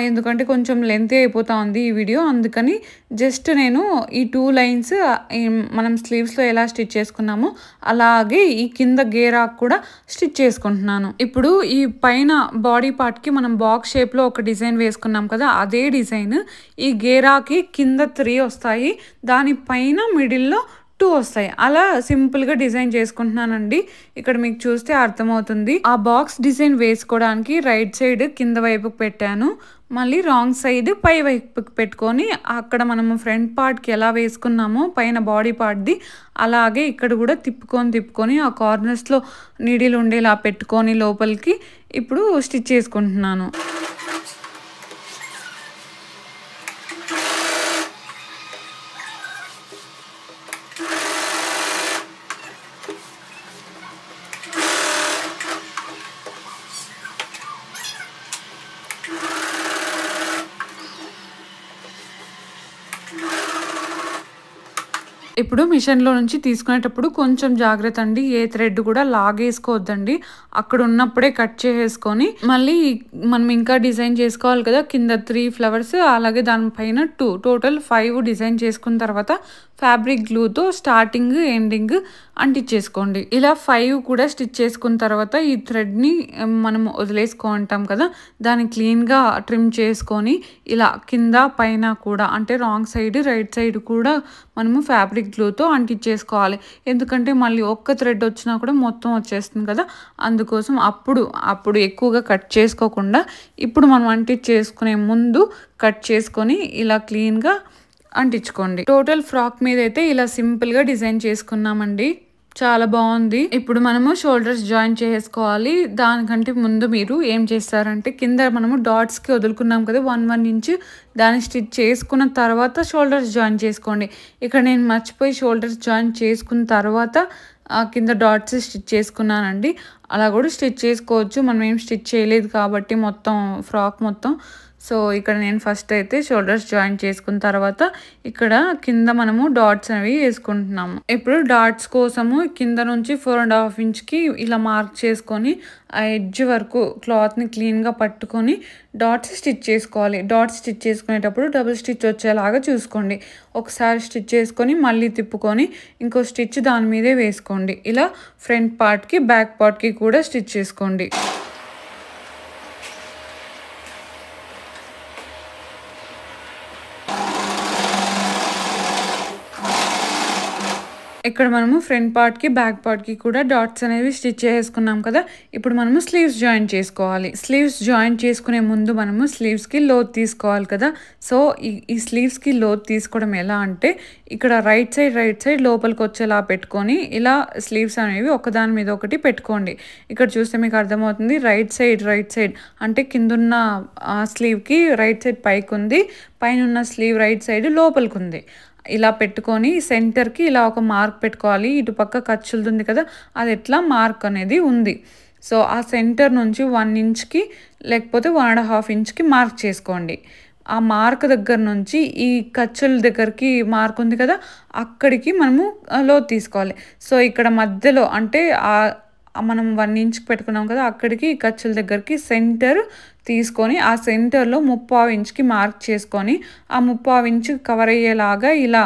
ఎందుకంటే కొంచెం లెంతీ అయిపోతా ఉంది ఈ వీడియో. అందుకని జస్ట్ నేను ఈ 2 లైన్స్ మనం స్లీవ్స్లో ఎలా స్టిచ్ చేసుకున్నామో అలాగే ఈ కింద గేరాకు కూడా స్టిచ్ చేసుకుంటున్నాను. ఇప్పుడు ఈ పైన బాడీ పార్ట్కి మనం బాక్స్ షేప్లో ఒక డిజైన్ వేసుకున్నాం కదా, అదే డిజైన్ ఈ గేరాకి కింద 3 వస్తాయి, దానిపైన మిడిల్లో 2 వస్తాయి. అలా సింపుల్గా డిజైన్ చేసుకుంటున్నానండి. ఇక్కడ మీకు చూస్తే అర్థమవుతుంది. ఆ బాక్స్ డిజైన్ వేసుకోవడానికి రైట్ సైడ్ కింద వైపుకి పెట్టాను, మళ్ళీ రాంగ్ సైడ్ పై వైపుకి పెట్టుకొని అక్కడ మనము ఫ్రంట్ పార్ట్కి ఎలా వేసుకున్నామో పైన బాడీ పార్ట్ది అలాగే ఇక్కడ కూడా తిప్పుకొని ఆ కార్నర్స్లో నీడిల్ ఉండేలా పెట్టుకొని లోపలికి ఇప్పుడు స్టిచ్ చేసుకుంటున్నాను. ఇప్పుడు మిషన్లో నుంచి తీసుకునేటప్పుడు కొంచెం జాగ్రత్త అండి, ఏ థ్రెడ్ కూడా లాగేసుకోవద్దండి. అక్కడ ఉన్నప్పుడే కట్ చేసేసుకొని మళ్ళీ మనం ఇంకా డిజైన్ చేసుకోవాలి కదా, కింద 3 ఫ్లవర్స్ అలాగే దానిపైన 2 టోటల్ 5 డిజైన్ చేసుకున్న తర్వాత ఫ్యాబ్రిక్ గ్లూతో స్టార్టింగ్ ఎండింగ్ అంటించేసుకోండి. ఇలా 5 కూడా స్టిచ్ చేసుకున్న తర్వాత ఈ థ్రెడ్ని మనం వదిలేసుకుంటాం కదా, దాన్ని క్లీన్గా ట్రిమ్ చేసుకొని ఇలా కింద పైన కూడా అంటే రాంగ్ సైడ్ రైట్ సైడ్ కూడా మనము ఫ్యాబ్రిక్ గ్లూతో అంటించేసుకోవాలి. ఎందుకంటే మళ్ళీ ఒక్క థ్రెడ్ వచ్చినా కూడా మొత్తం వచ్చేస్తుంది కదా, అందుకోసం అప్పుడు ఎక్కువగా కట్ చేసుకోకుండా ఇప్పుడు మనం అంటించేసుకునే ముందు కట్ చేసుకొని ఇలా క్లీన్గా అంటించుకోండి. టోటల్ ఫ్రాక్ మీద అయితే ఇలా సింపుల్గా డిజైన్ చేసుకున్నామండి, చాలా బాగుంది. ఇప్పుడు మనము షోల్డర్స్ జాయిన్ చేసుకోవాలి. దానికంటే ముందు మీరు ఏం చేస్తారంటే కింద మనము డాట్స్కి వదులుకున్నాం కదా 1 ఇంచ్, దాన్ని స్టిచ్ చేసుకున్న తర్వాత షోల్డర్స్ జాయిన్ చేసుకోండి. ఇక్కడ నేను మర్చిపోయి షోల్డర్స్ జాయిన్ చేసుకున్న తర్వాత కింద డాట్స్ స్టిచ్ చేసుకున్నానండి. అలా కూడా స్టిచ్ చేసుకోవచ్చు, మనం ఏం స్టిచ్ చేయలేదు కాబట్టి మొత్తం ఫ్రాక్ మొత్తం. సో ఇక్కడ నేను ఫస్ట్ అయితే షోల్డర్స్ జాయిన్ చేసుకున్న తర్వాత ఇక్కడ కింద మనము డాట్స్ అనేవి వేసుకుంటున్నాము. ఇప్పుడు డాట్స్ కోసము కింద నుంచి 4.5 ఇంచ్కి ఇలా మార్క్ చేసుకొని ఆ ఎడ్జ్ వరకు క్లాత్ని క్లీన్గా పట్టుకొని డాట్స్ స్టిచ్ చేసుకోవాలి. డాట్స్ స్టిచ్ చేసుకునేటప్పుడు డబుల్ స్టిచ్ వచ్చేలాగా చూసుకోండి. ఒకసారి స్టిచ్ చేసుకొని మళ్ళీ తిప్పుకొని ఇంకో స్టిచ్ దాని మీదే వేసుకోండి. ఇలా ఫ్రంట్ పార్ట్కి బ్యాక్ పార్ట్కి కూడా స్టిచ్ చేసుకోండి. ఇక్కడ మనము ఫ్రంట్ పార్ట్‌కి, బ్యాక్ పార్ట్‌కి కూడా డాట్స్ అనేవి స్టిచ్ చేసుకున్నాం కదా! ఇప్పుడు మనము స్లీవ్స్ జాయిన్ చేసుకోవాలి. స్లీవ్స్ జాయిన్ చేసుకునే ముందు మనము స్లీవ్స్‌కి లోతు తీసుకోవాలి కదా! సో, ఈ స్లీవ్స్‌కి లోతు తీసుకోవడం ఎలా అంటే, ఇక్కడ రైట్ సైడ్ లోపలికొచ్చేలా పెట్టుకొని, ఇలా స్లీవ్స్ అనేవి ఒకదాని మీద ఒకటి పెట్టుకోండి. ఇక్కడ చూస్తే మీకు అర్థమవుతుంది. రైట్ సైడ్ అంటే కిందున్న స్లీవ్‌కి రైట్ సైడ్ పైకుంది. పైనున్న స్లీవ్ రైట్ సైడ్ లోపలికుంది. ఇలా పెట్టుకొని సెంటర్‌కి ఇలా ఒక మార్క్ పెట్టుకోవాలి. ఇటుపక్క ఖర్చులుంది కదా! అది ఎట్లా మార్క్ అనేది ఉంది. సో, ఆ సెంటర్ నుంచి 1 ఇంచ్‌కి లేకపోతే 1½ ఇంచ్‌కి మార్క్ చేసుకోండి. ఆ మార్క్ దగ్గర నుంచి ఈ ఖర్చుల దగ్గరికి మార్క్ ఉంది కదా! అక్కడికి మనము లోతు తీసుకోవాలి. సో, ఇక్కడ మధ్యలో అంటే మనం 1 ఇంచ్‌కి పెట్టుకున్నాం కదా! అక్కడికి ఖర్చుల దగ్గరికి సెంటర్ తీసుకొని, ఆ సెంటర్‌లో 3/4 ఇంచ్‌కి మార్క్ చేసుకొని, ఆ 3/4 ఇంచ్ కవర్ అయ్యేలాగా ఇలా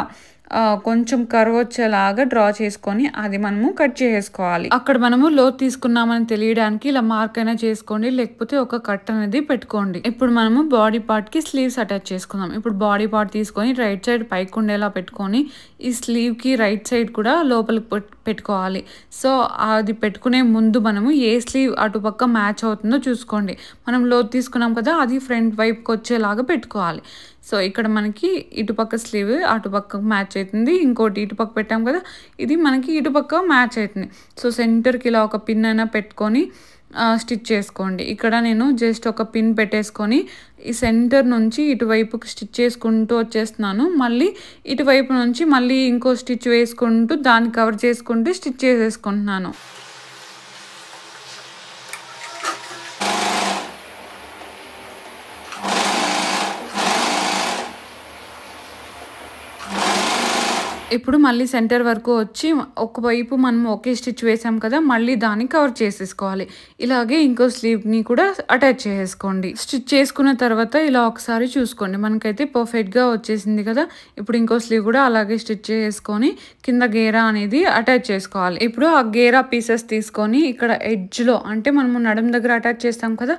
కొంచెం కర్వ్ వచ్చేలాగా డ్రా చేసుకొని, అది మనము కట్ చేసేసుకోవాలి. అక్కడ మనము లోతు తీసుకున్నామని తెలియడానికి ఇలా మార్క్ అయినా చేసుకోండి. లేకపోతే ఒక కట్ అనేది పెట్టుకోండి. ఇప్పుడు మనము బాడీ పార్ట్‌కి స్లీవ్స్ అటాచ్ చేసుకుందాం. ఇప్పుడు బాడీ పార్ట్ తీసుకొని రైట్ సైడ్ పైకి ఉండేలా పెట్టుకొని, ఈ స్లీవ్‌కి రైట్ సైడ్ కూడా లోపలికి పెట్టుకోవాలి. సో, అది పెట్టుకునే ముందు మనము ఏ స్లీవ్ అటుపక్క మ్యాచ్ అవుతుందో చూసుకోండి. మనం లోతు తీసుకున్నాం కదా! అది ఫ్రంట్ వైపుకి వచ్చేలాగా పెట్టుకోవాలి. సో, ఇక్కడ మనకి ఇటుపక్క స్లీవ్ అటుపక్కకు మ్యాచ్ అవుతుంది. ఇంకోటి ఇటుపక్క పెట్టాం కదా! ఇది మనకి ఇటుపక్క మ్యాచ్ అవుతుంది. సో, సెంటర్‌కి ఇలా ఒక పిన్ అయినా పెట్టుకొని స్టిచ్ చేసుకోండి. ఇక్కడ నేను జస్ట్ ఒక పిన్ పెట్టేసుకొని ఈ సెంటర్ నుంచి ఇటువైపుకి స్టిచ్ చేసుకుంటూ వచ్చేస్తున్నాను. మళ్ళీ ఇటువైపు నుంచి మళ్ళీ ఇంకో స్టిచ్ వేసుకుంటూ దాన్ని కవర్ చేసుకుంటూ స్టిచ్ చేసేసుకుంటున్నాను. ఇప్పుడు మళ్ళీ సెంటర్ వరకు వచ్చి ఒకవైపు మనం ఒకే స్టిచ్ వేసాం కదా! మళ్ళీ దాన్ని కవర్ చేసేసుకోవాలి. ఇలాగే ఇంకో స్లీవ్‌ని కూడా అటాచ్ చేసేసుకోండి. స్టిచ్ చేసుకున్న తర్వాత ఇలా ఒకసారి చూసుకోండి. మనకైతే పర్ఫెక్ట్‌గా వచ్చేసింది కదా! ఇప్పుడు ఇంకో స్లీవ్ కూడా అలాగే స్టిచ్ చేసుకొని కింద గేరా అనేది అటాచ్ చేసుకోవాలి. ఇప్పుడు ఆ గేరా పీసెస్ తీసుకొని ఇక్కడ ఎడ్జ్‌లో అంటే మనము నడుము దగ్గర అటాచ్ చేస్తాం కదా!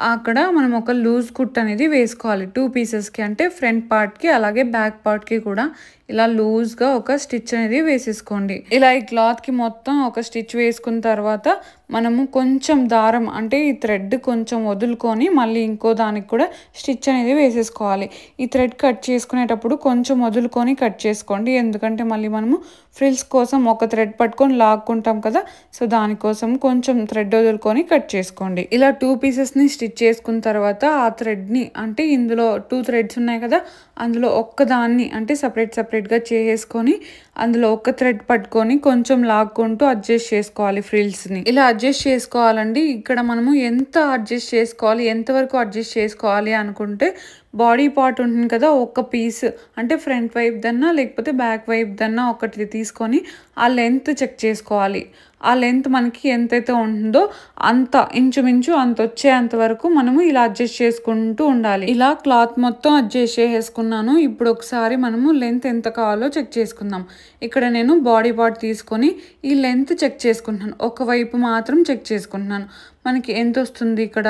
అక్కడ మనం ఒక లూజ్ కుట్ అనేది వేసుకోవాలి 2 పీసెస్‌కి. అంటే ఫ్రంట్ పార్ట్‌కి అలాగే బ్యాక్ పార్ట్‌కి కూడా ఇలా లూజ్‌గా ఒక స్టిచ్ అనేది వేసేసుకోండి. ఇలా ఈ క్లాత్‌కి మొత్తం ఒక స్టిచ్ వేసుకున్న తర్వాత మనము కొంచెం దారం అంటే ఈ థ్రెడ్ కొంచెం వదులుకొని మళ్ళీ ఇంకో దానికి కూడా స్టిచ్ అనేది వేసేసుకోవాలి. ఈ థ్రెడ్ కట్ చేసుకునేటప్పుడు కొంచెం వదులుకొని కట్ చేసుకోండి. ఎందుకంటే మళ్ళీ మనము ఫ్రిల్స్ కోసం ఒక థ్రెడ్ పట్టుకొని లాక్కుంటాం కదా! సో, దానికోసం కొంచెం థ్రెడ్ వదులుకొని కట్ చేసుకోండి. ఇలా 2 పీసెస్‌ని స్టిచ్ చేసుకున్న తర్వాత ఆ థ్రెడ్‌ని అంటే ఇందులో 2 థ్రెడ్స్ ఉన్నాయి కదా! అందులో ఒక్కదాన్ని అంటే సెపరేట్‌గా చేసేసుకొని అందులో ఒక థ్రెడ్ పట్టుకొని కొంచెం లాక్కుంటూ అడ్జస్ట్ చేసుకోవాలి ఫ్రిల్స్‌ని. ఇలా అడ్జస్ట్ చేసుకోవాలండి. ఇక్కడ మనము ఎంత అడ్జస్ట్ చేసుకోవాలి, ఎంతవరకు అడ్జస్ట్ చేసుకోవాలి అనుకుంటే బాడీ పార్ట్ ఉంటుంది కదా! ఒక పీస్ అంటే ఫ్రంట్ వైపుదన్నా లేకపోతే బ్యాక్ వైపుదన్నా ఒకటి తీసుకొని ఆ లెంత్ చెక్ చేసుకోవాలి. ఆ లెంత్ మనకి ఎంతైతే ఉంటుందో అంత ఇంచుమించు అంత వచ్చేంత వరకు మనము ఇలా అడ్జస్ట్ చేసుకుంటూ ఉండాలి. ఇలా క్లాత్ మొత్తం అడ్జస్ట్ చేసేసుకున్నాను. ఇప్పుడు ఒకసారి మనము లెంత్ ఎంత కావాలో చెక్ చేసుకుందాం. ఇక్కడ నేను బాడీ పార్ట్ తీసుకొని ఈ లెంత్ చెక్ చేసుకుంటున్నాను. ఒకవైపు మాత్రం చెక్ చేసుకుంటున్నాను. మనకి ఎంత వస్తుంది ఇక్కడ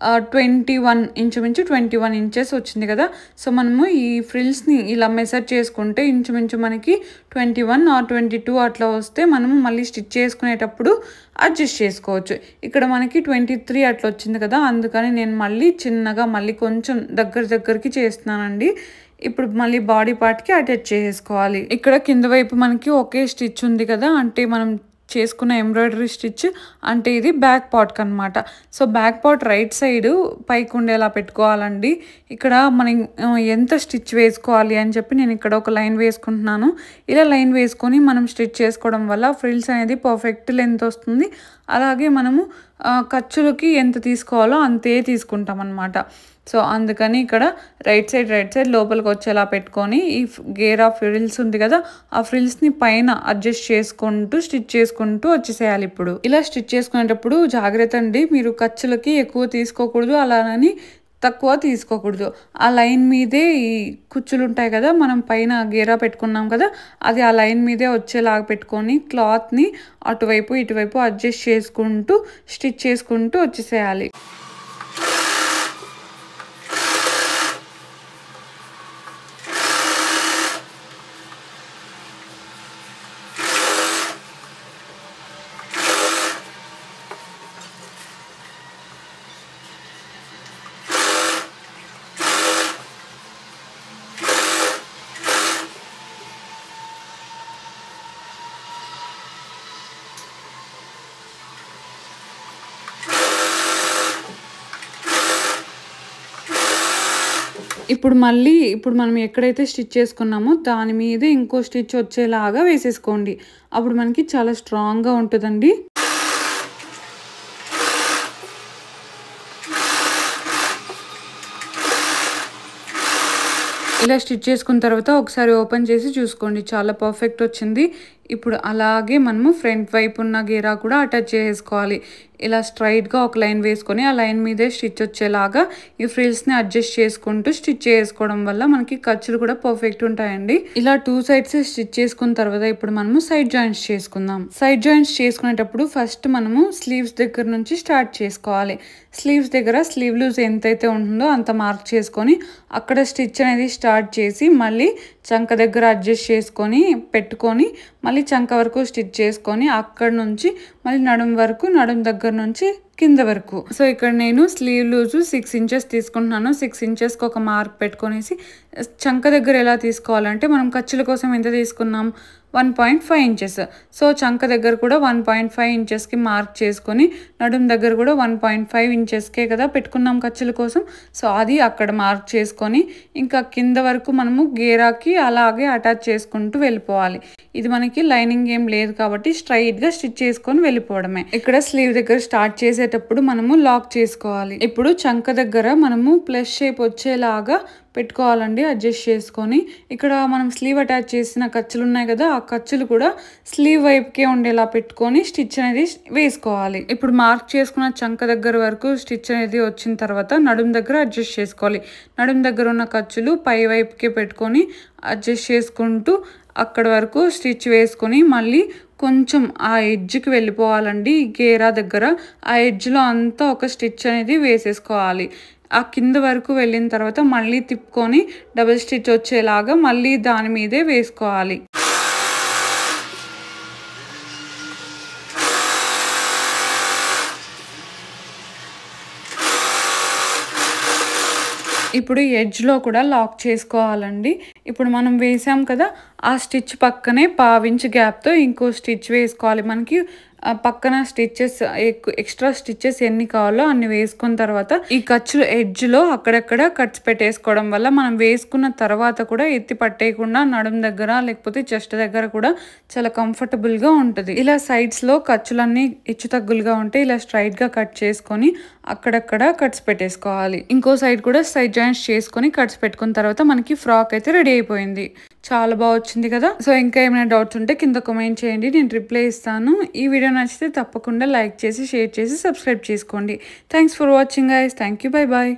21 ఇంచుమించు 21 ఇంచెస్ వచ్చింది కదా! సో, మనము ఈ ఫ్రిల్స్‌ని ఇలా మెజర్ చేసుకుంటే ఇంచుమించు మనకి 21 ఆర్ 22 అట్లా వస్తే మనము మళ్ళీ స్టిచ్ చేసుకునేటప్పుడు అడ్జస్ట్ చేసుకోవచ్చు. ఇక్కడ మనకి 23 అట్లా వచ్చింది కదా! అందుకని నేను మళ్ళీ చిన్నగా మళ్ళీ కొంచెం దగ్గరికి చేస్తున్నానండి. ఇప్పుడు మళ్ళీ బాడీ పార్ట్‌కి అటాచ్ చేసేసుకోవాలి. ఇక్కడ కింద వైపు మనకి ఒకే స్టిచ్ ఉంది కదా! అంటే మనం చేసుకున్న ఎంబ్రాయిడరీ స్టిచ్ అంటే ఇది బ్యాక్ పార్ట్‌కి అనమాట. So, back part right side పైకి ఉండేలా పెట్టుకోవాలండి. ఇక్కడ మనం ఎంత స్టిచ్ వేసుకోవాలి అని చెప్పి నేను ఇక్కడ ఒక లైన్ వేసుకుంటున్నాను. ఇలా లైన్ వేసుకొని మనం స్టిచ్ చేసుకోవడం వల్ల ఫ్రిల్స్ అనేది పర్ఫెక్ట్ లెంత్ వస్తుంది. అలాగే మనము ఖర్చులకి ఎంత తీసుకోవాలో అంతే తీసుకుంటాం అనమాట. సో, అందుకని ఇక్కడ రైట్ సైడ్ లోపలికి వచ్చేలా పెట్టుకొని ఈ గేరా ఫ్రిల్స్ ఉంది కదా! ఆ ఫ్రిల్స్‌ని పైన అడ్జస్ట్ చేసుకుంటూ స్టిచ్ చేసుకుంటూ వచ్చేసేయాలి ఇప్పుడు. ఇలా స్టిచ్ చేసుకునేటప్పుడు జాగ్రత్త అండి. మీరు ఖర్చులకి ఎక్కువ తీసుకోకూడదు. అలానని తక్కువ తీసుకోకూడదు. ఆ లైన్ మీదే ఈ కుచ్చులు ఉంటాయి కదా! మనం పైన గేరా పెట్టుకున్నాం కదా! అది ఆ లైన్ మీదే వచ్చేలాగా పెట్టుకొని క్లాత్‌ని అటువైపు ఇటువైపు అడ్జస్ట్ చేసుకుంటూ స్టిచ్ చేసుకుంటూ వచ్చేసేయాలి. ఇప్పుడు మనం ఎక్కడైతే స్టిచ్ చేసుకున్నామో దాని మీద ఇంకో స్టిచ్ వచ్చేలాగా వేసేసుకోండి. అప్పుడు మనకి చాలా స్ట్రాంగ్‌గా ఉంటదండి. ఇలా స్టిచ్ చేసుకున్న తర్వాత ఒకసారి ఓపెన్ చేసి చూసుకోండి. చాలా పర్ఫెక్ట్ వచ్చింది. ఇప్పుడు అలాగే మనము ఫ్రంట్ వైపు ఉన్న గేరా కూడా అటాచ్ చేసేసుకోవాలి. ఇలా స్ట్రైట్‌గా ఒక లైన్ వేసుకొని ఆ లైన్ మీదే స్టిచ్ వచ్చేలాగా ఈ ఫ్రిల్స్‌ని అడ్జస్ట్ చేసుకుంటూ స్టిచ్ చేసుకోవడం వల్ల మనకి ఖర్చులు కూడా పర్ఫెక్ట్ ఉంటాయండి. ఇలా 2 సైడ్స్ స్టిచ్ చేసుకున్న తర్వాత ఇప్పుడు మనము సైడ్ జాయింట్స్ చేసుకుందాం. సైడ్ జాయింట్స్ చేసుకునేటప్పుడు ఫస్ట్ మనము స్లీవ్స్ దగ్గర నుంచి స్టార్ట్ చేసుకోవాలి. స్లీవ్స్ దగ్గర స్లీవ్ లూజ్ ఎంతైతే ఉంటుందో అంత మార్క్ చేసుకొని అక్కడ స్టిచ్ అనేది స్టార్ట్ చేసి మళ్ళీ చంక దగ్గర అడ్జస్ట్ చేసుకొని పెట్టుకొని మళ్ళీ చంక వరకు స్టిచ్ చేసుకొని అక్కడ నుంచి మళ్ళీ నడుం వరకు, నడుం దగ్గర నుంచి కింద వరకు. సో ఇక్కడ నేను స్లీవ్ లూజు 6 ఇంచెస్ తీసుకుంటున్నాను. 6 ఇంచెస్కి ఒక మార్క్ పెట్టుకొనేసి చంక దగ్గర ఎలా తీసుకోవాలంటే మనం ఖర్చుల కోసం ఎంత తీసుకున్నాం 1.5 ఇంచెస్. సో చంక దగ్గర కూడా 1.5 ఇంచెస్కి మార్క్ చేసుకొని నడుం దగ్గర కూడా 1.5 ఇంచెస్కే కదా పెట్టుకున్నాం ఖర్చుల కోసం. సో అది అక్కడ మార్క్ చేసుకొని ఇంకా కింద వరకు మనము గేరాకి అలాగే అటాచ్ చేసుకుంటూ వెళ్ళిపోవాలి. ఇది మనకి లైనింగ్ ఏం లేదు కాబట్టి స్ట్రైట్‌గా స్టిచ్ చేసుకొని వెళ్ళిపోవడమే. ఇక్కడ స్లీవ్ దగ్గర స్టార్ట్ చేసేటప్పుడు మనము లాక్ చేసుకోవాలి. ఇప్పుడు చంక దగ్గర మనము ప్లస్ షేప్ వచ్చేలాగా పెట్టుకోవాలండి అడ్జస్ట్ చేసుకొని. ఇక్కడ మనం స్లీవ్ అటాచ్ చేసిన ఖర్చులు ఉన్నాయి కదా, ఆ ఖర్చులు కూడా స్లీవ్ వైపుకే ఉండేలా పెట్టుకొని స్టిచ్ అనేది వేసుకోవాలి. ఇప్పుడు మార్క్ చేసుకున్న చంక దగ్గర వరకు స్టిచ్ అనేది వచ్చిన తర్వాత నడుం దగ్గర అడ్జస్ట్ చేసుకోవాలి. నడుం దగ్గర ఉన్న ఖర్చులు పై వైపుకే పెట్టుకొని అడ్జస్ట్ చేసుకుంటూ అక్కడ వరకు స్టిచ్ వేసుకొని మళ్ళీ కొంచెం ఆ ఎడ్జ్‌కి వెళ్ళిపోవాలండి. ఈ గేరా దగ్గర ఆ ఎడ్జ్‌లో అంతా ఒక స్టిచ్ అనేది వేసేసుకోవాలి. ఆ కింద వరకు వెళ్ళిన తర్వాత మళ్ళీ తిప్పుకొని డబుల్ స్టిచ్ వచ్చేలాగా మళ్ళీ దాని మీదే వేసుకోవాలి. ఇప్పుడు ఎడ్జ్‌లో కూడా లాక్ చేసుకోవాలండి. ఇప్పుడు మనం వేసాం కదా, ఆ స్టిచ్ పక్కనే పావించ్ గ్యాప్‌తో ఇంకో స్టిచ్ వేసుకోవాలి. మనకి పక్కన స్టిచెస్ ఎక్స్ట్రా స్టిచెస్ ఎన్ని కావాలో అన్ని వేసుకున్న తర్వాత ఈ ఖర్చులు ఎడ్జ్‌లో అక్కడక్కడ కట్స్ పెట్టేసుకోవడం వల్ల మనం వేసుకున్న తర్వాత కూడా ఎత్తి పట్టేయకుండా నడుం దగ్గర లేకపోతే చెస్ట్ దగ్గర కూడా చాలా కంఫర్టబుల్‌గా ఉంటది. ఇలా సైడ్స్‌లో ఖర్చులన్నీ హెచ్చుతగ్గులుగా ఉంటే ఇలా స్ట్రైట్‌గా కట్ చేసుకొని అక్కడక్కడ కట్స్ పెట్టేసుకోవాలి. ఇంకో సైడ్ కూడా సైడ్ జాయింట్స్ చేసుకొని కట్స్ పెట్టుకున్న తర్వాత మనకి ఫ్రాక్ అయితే రెడీ అయిపోయింది. చాలా బాగా వచ్చింది కదా. సో ఇంకా ఏమైనా డౌట్స్ ఉంటే కింద కామెంట్ చేయండి, నేను రిప్లై ఇస్తాను. ఈ వీడియో నచ్చితే తప్పకుండా లైక్ చేసి, షేర్ చేసి, సబ్స్క్రైబ్ చేసుకోండి. Thanks for watching guys. Thank you. Bye bye.